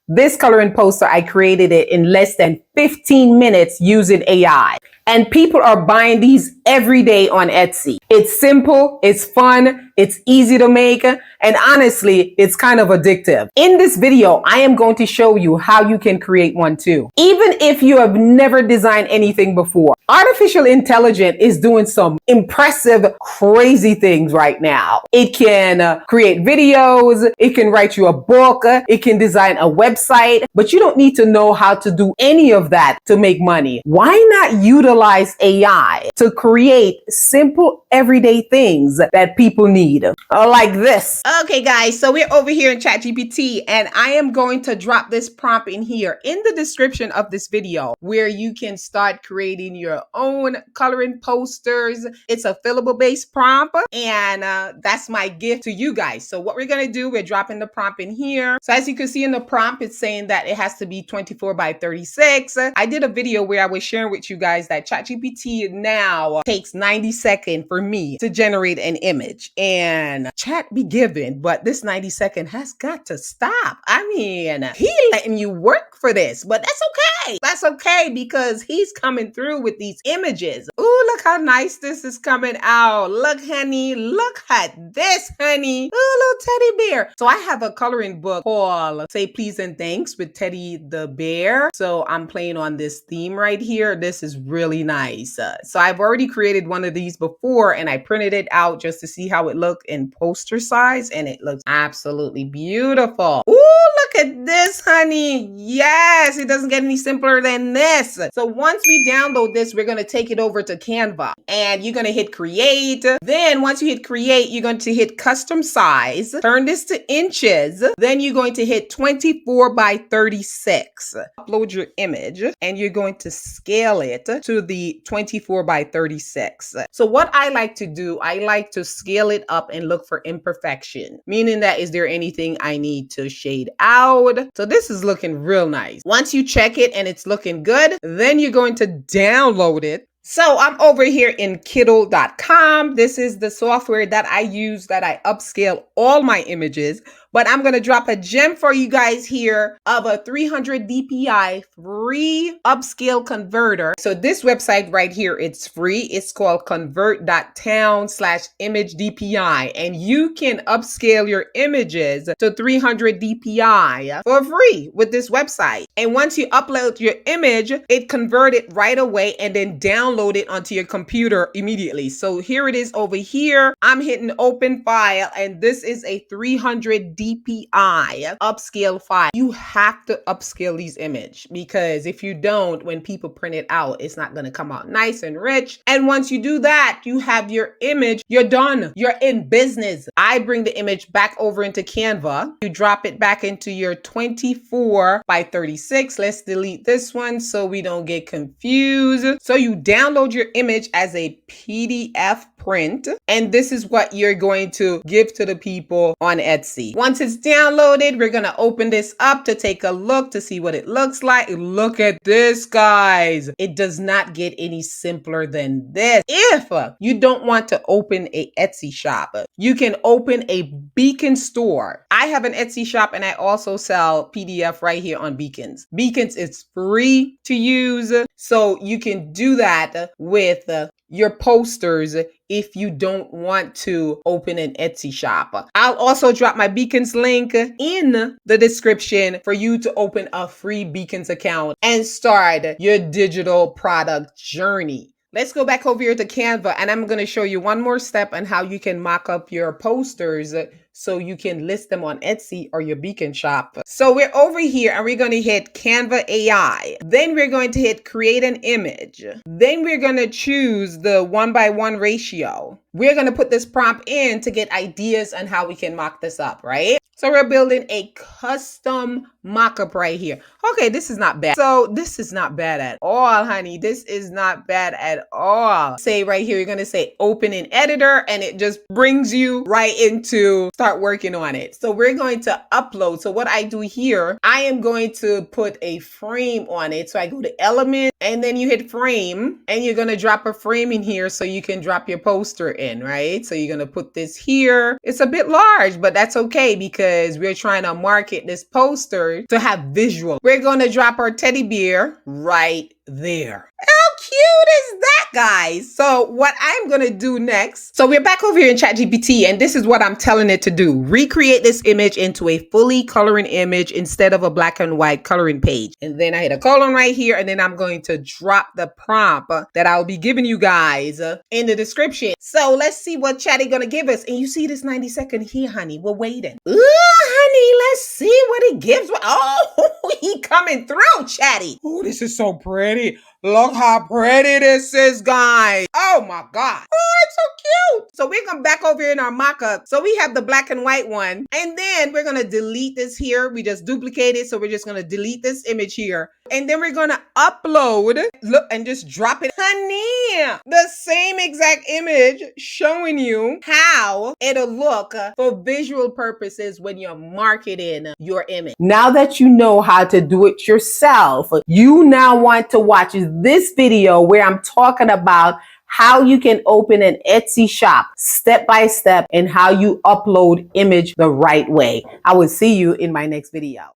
This coloring poster, I created it in less than 15 minutes using AI. And people are buying these every day on Etsy. It's simple, it's fun, it's easy to make, and honestly, it's kind of addictive. In this video, I am going to show you how you can create one too. Even if you have never designed anything before, artificial intelligence is doing some impressive, crazy things right now. It can create videos, it can write you a book, it can design a website, but you don't need to know how to do any of that to make money. Why not utilize AI to create simple, everyday things that people need? Like this. Okay, guys, so we're over here in ChatGPT, and I am going to drop this prompt in here in the description of this video where you can start creating your own coloring posters. It's a fillable based prompt, and that's my gift to you guys. So what we're going to do, we're dropping the prompt in here. So as you can see in the prompt, it's saying that it has to be 24 by 36. I did a video where I was sharing with you guys that ChatGPT now takes 90 seconds for me to generate an image, and chat be given, but this 90-second has got to stop. I mean, he letting you work for this, but that's okay. That's okay because he's coming through with these images. Ooh, look how nice this is coming out. Look, honey, look at this, honey. Ooh, little teddy bear. So I have a coloring book called Say Please and Thanks with Teddy the Bear. So I'm playing on this theme right here. This is really nice. So I've already created one of these before, and I printed it out just to see how it looked in poster size, and it looks absolutely beautiful. Ooh, look at this, honey. Yes, it doesn't get any simpler than this. So once we download this, we're going to take it over to Canva, and you're going to hit create. Then once you hit create, you're going to hit custom size, turn this to inches. Then you're going to hit 24 by 36. Upload your image, and you're going to scale it to the 24 by 36. So what I like to do, I like to scale it up and look for imperfection, meaning that is there anything I need to shade out? So this is looking real nice. Once you check it and it's looking good, then you're going to download it. So I'm over here in Kiddle.com. This is the software that I use that I upscale all my images. But I'm going to drop a gem for you guys here of a 300 DPI free upscale converter. So this website right here, it's free. It's called convert.town/image DPI. And you can upscale your images to 300 DPI for free with this website. And once you upload your image, it convert it right away and then download it onto your computer immediately. So here it is over here. I'm hitting open file, and this is a 300 DPI upscale file. You have to upscale these images, because if you don't, when people print it out, it's not going to come out nice and rich. And once you do that, you have your image, you're done. You're in business. I bring the image back over into Canva. You drop it back into your 24 by 36. Let's delete this one so we don't get confused. So you download your image as a PDF print, and this is what you're going to give to the people on Etsy. Once it's downloaded, we're going to open this up to take a look to see what it looks like. Look at this, guys. It does not get any simpler than this. If you don't want to open a Etsy shop, you can open a Beacon store. I have an Etsy shop, and I also sell PDF right here on Beacons. Beacons is free to use, so you can do that with your posters if you don't want to open an Etsy shop. I'll also drop my Beacons link in the description for you to open a free Beacons account and start your digital product journey. Let's go back over here to Canva, and I'm going to show you one more step on how you can mock up your posters so you can list them on Etsy or your Beacon shop. So we're over here, and we're going to hit Canva AI. Then we're going to hit create an image. Then we're going to choose the 1:1 ratio. We're going to put this prompt in to get ideas on how we can mock this up, right? So we're building a custom mockup right here. Okay, this is not bad. So this is not bad at all, honey. This is not bad at all. Say right here, you're going to say open in editor, and it just brings you right into start working on it. So we're going to upload. So what I do here, I am going to put a frame on it. So I go to element, and then you hit frame, and you're going to drop a frame in here so you can drop your poster in, right? So you're going to put this here. It's a bit large, but that's okay because we're trying to market this poster to have visual. We're going to drop our teddy bear right there. How cute is that, guys? So what I'm going to do next, so we're back over here in ChatGPT, and this is what I'm telling it to do. Recreate this image into a fully coloring image instead of a black and white coloring page. And then I hit a colon right here, and then I'm going to drop the prompt that I'll be giving you guys in the description. So let's see what Chatty going to give us. And you see this 90-second here, honey. We're waiting. Ooh, honey, let's see what he gives. Oh, he coming through, Chatty. Oh, this is so pretty. Look how pretty this is, guys. Oh my God. Oh, it's so cute. So we're going to back over here in our mockup. So we have the black and white one. And then we're going to delete this here. We just duplicate it. So we're just going to delete this image here. And then we're going to upload, look, and just drop it. Honey, the same exact image showing you how it'll look for visual purposes when you're marketing your image. Now that you know how to do it yourself, you now want to watch this video where I'm talking about how you can open an Etsy shop step by step and how you upload image the right way. I will see you in my next video.